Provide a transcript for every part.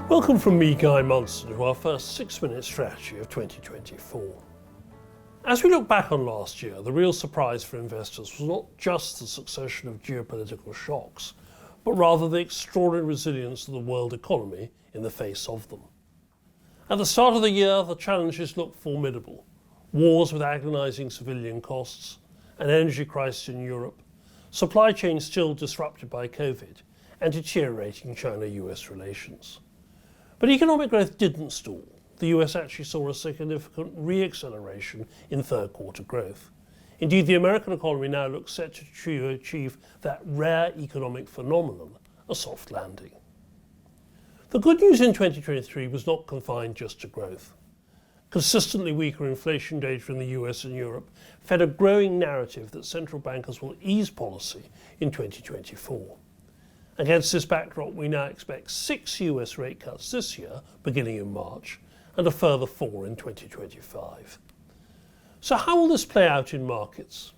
Welcome from me, Guy Munson, to our first 6-minute strategy of 2024. As we look back on last year, the real surprise for investors was not just the succession of geopolitical shocks, but rather the extraordinary resilience of the world economy in the face of them. At the start of the year, the challenges looked formidable. Wars with agonising civilian costs, an energy crisis in Europe, supply chains still disrupted by COVID, and deteriorating China-US relations. But economic growth didn't stall. The US actually saw a significant re-acceleration in third quarter growth. Indeed, the American economy now looks set to achieve that rare economic phenomenon, a soft landing. The good news in 2023 was not confined just to growth. Consistently weaker inflation data in the US and Europe fed a growing narrative that central bankers will ease policy in 2024. Against this backdrop, we now expect 6 US rate cuts this year, beginning in March, and a further 4 in 2025. So how will this play out in markets?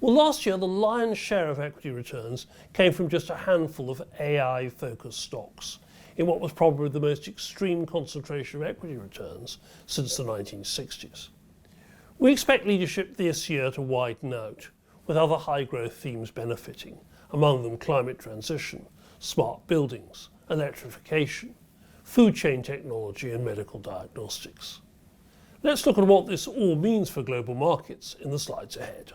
Well, last year, the lion's share of equity returns came from just a handful of AI-focused stocks, in what was probably the most extreme concentration of equity returns since the 1960s. We expect leadership this year to widen out, with other high-growth themes benefiting, among them climate transition, smart buildings, electrification, food chain technology and medical diagnostics. Let's look at what this all means for global markets in the slides ahead.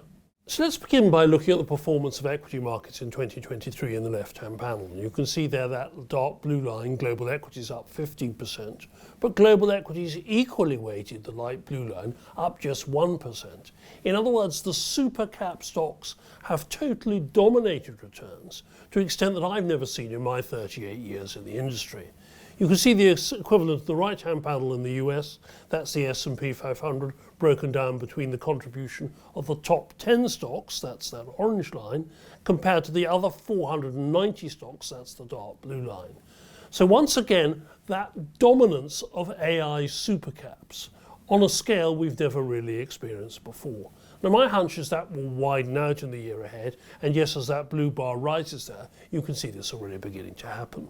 So let's begin by looking at the performance of equity markets in 2023 in the left-hand panel. You can see there that dark blue line, global equities up 15%, but global equities equally weighted, the light blue line, up just 1%. In other words, the super cap stocks have totally dominated returns to an extent that I've never seen in my 38 years in the industry. You can see the equivalent of the right-hand panel in the US, that's the S&P 500, broken down between the contribution of the top 10 stocks, that's that orange line, compared to the other 490 stocks, that's the dark blue line. So once again, that dominance of AI supercaps on a scale we've never really experienced before. Now my hunch is that will widen out in the year ahead, and yes, as that blue bar rises there, you can see this already beginning to happen.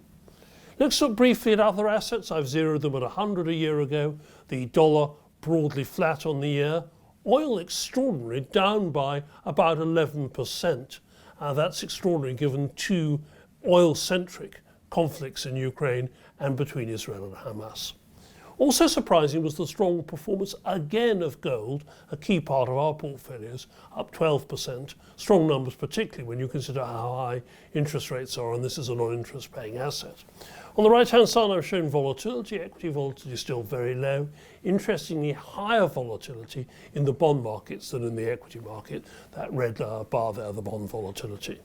Let's look briefly at other assets. I've zeroed them at 100 a year ago. The dollar broadly flat on the year. Oil extraordinary, down by about 11%. That's extraordinary given two oil-centric conflicts in Ukraine and between Israel and Hamas. Also surprising was the strong performance again of gold, a key part of our portfolios, up 12%. Strong numbers, particularly when you consider how high interest rates are, and this is a non-interest paying asset. On the right-hand side, I've shown volatility. Equity volatility is still very low. Interestingly, higher volatility in the bond markets than in the equity market. That red bar there, the bond volatility.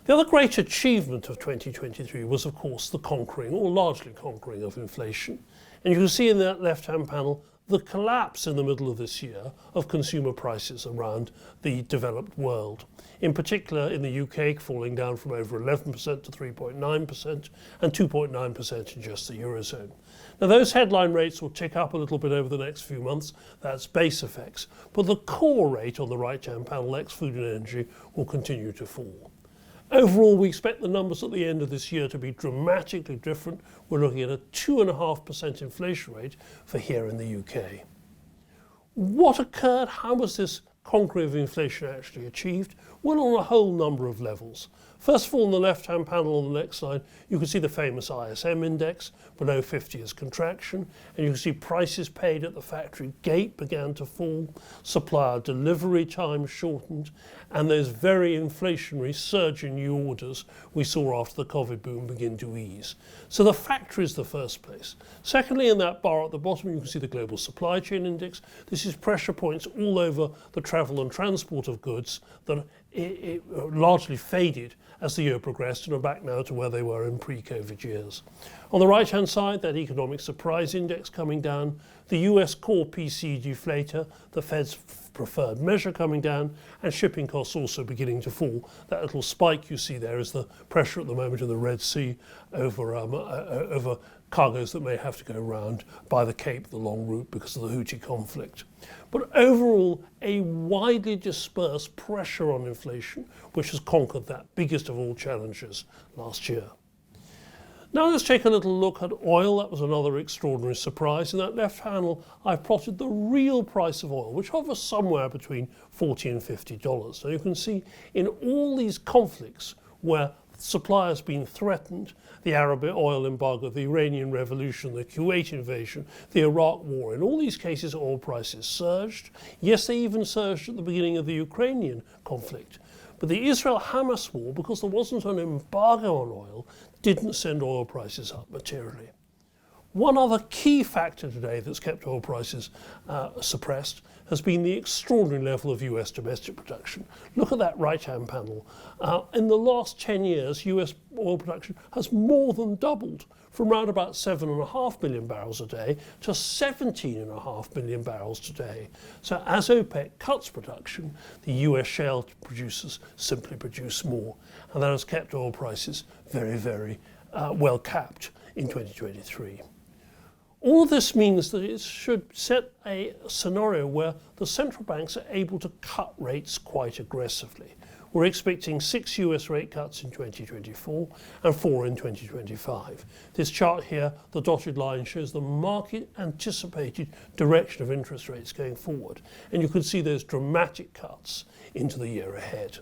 The other great achievement of 2023 was, of course, the conquering, or largely conquering, of inflation. And you can see in that left-hand panel the collapse in the middle of this year of consumer prices around the developed world. In particular, in the UK, falling down from over 11% to 3.9% and 2.9% in just the Eurozone. Now, those headline rates will tick up a little bit over the next few months. That's base effects. But the core rate on the right-hand panel, ex-food and energy, will continue to fall. Overall, we expect the numbers at the end of this year to be dramatically different. We're looking at a 2.5% inflation rate for here in the UK. What occurred? How was this conquering of inflation actually achieved? Well, on a whole number of levels. First of all, on the left-hand panel on the next slide, you can see the famous ISM index, below 50 as contraction, and you can see prices paid at the factory gate began to fall, supplier delivery time shortened, and those very inflationary surge in new orders we saw after the COVID boom begin to ease. So the factory is the first place. Secondly, in that bar at the bottom, you can see the global supply chain index. This is pressure points all over the travel and transport of goods that it largely faded as the year progressed and are back now to where they were in pre-COVID years. On the right-hand side, that economic surprise index coming down, the US core PCE deflator, the Fed's preferred measure coming down, and shipping costs also beginning to fall. That little spike you see there is the pressure at the moment in the Red Sea over cargoes that may have to go round by the Cape, the long route, because of the Houthi conflict. But overall, a widely dispersed pressure on inflation, which has conquered that biggest of all challenges last year. Now let's take a little look at oil. That was another extraordinary surprise. In that left panel, I've plotted the real price of oil, which hovers somewhere between $40 and $50. Now you can see in all these conflicts where supply has been threatened, the Arab oil embargo, the Iranian revolution, the Kuwait invasion, the Iraq war, in all these cases oil prices surged. Yes, they even surged at the beginning of the Ukrainian conflict. But the Israel-Hamas war, because there wasn't an embargo on oil, didn't send oil prices up materially. One other key factor today that's kept oil prices suppressed has been the extraordinary level of US domestic production. Look at that right-hand panel. In the last 10 years, US oil production has more than doubled from around about 7.5 million barrels a day to 17.5 million barrels today. So as OPEC cuts production, the US shale producers simply produce more. And that has kept oil prices very, very well capped in 2023. All of this means that it should set a scenario where the central banks are able to cut rates quite aggressively. We're expecting 6 US rate cuts in 2024 and 4 in 2025. This chart here, the dotted line, shows the market anticipated direction of interest rates going forward. And you can see those dramatic cuts into the year ahead.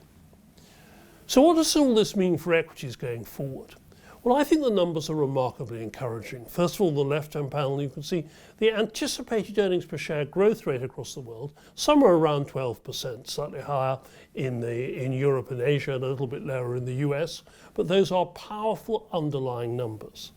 So what does all this mean for equities going forward? Well, I think the numbers are remarkably encouraging. First of all, the left-hand panel, you can see the anticipated earnings per share growth rate across the world, somewhere around 12%, slightly higher in Europe and Asia and a little bit lower in the US, but those are powerful underlying numbers.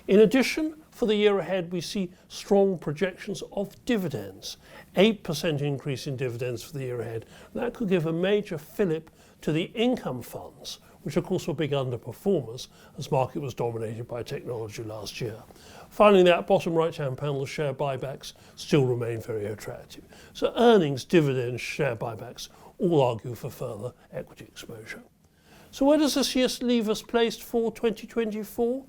In addition, for the year ahead, we see strong projections of dividends, 8% increase in dividends for the year ahead. That could give a major fillip to the income funds, which of course were big underperformers as market was dominated by technology last year. Finally, that bottom right-hand panel, the share buybacks still remain very attractive. So earnings, dividends, share buybacks all argue for further equity exposure. So where does this year leave us placed for 2024?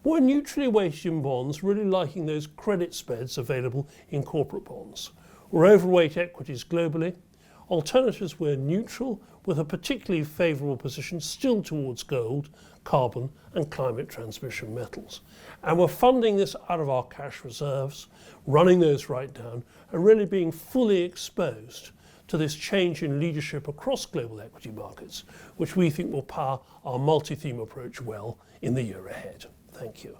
We're neutrally weighted in bonds, really liking those credit spreads available in corporate bonds. We're overweight equities globally. Alternatives, we're neutral, with a particularly favourable position still towards gold, carbon and climate transmission metals. And we're funding this out of our cash reserves, running those right down and really being fully exposed to this change in leadership across global equity markets, which we think will power our multi-theme approach well in the year ahead. Thank you.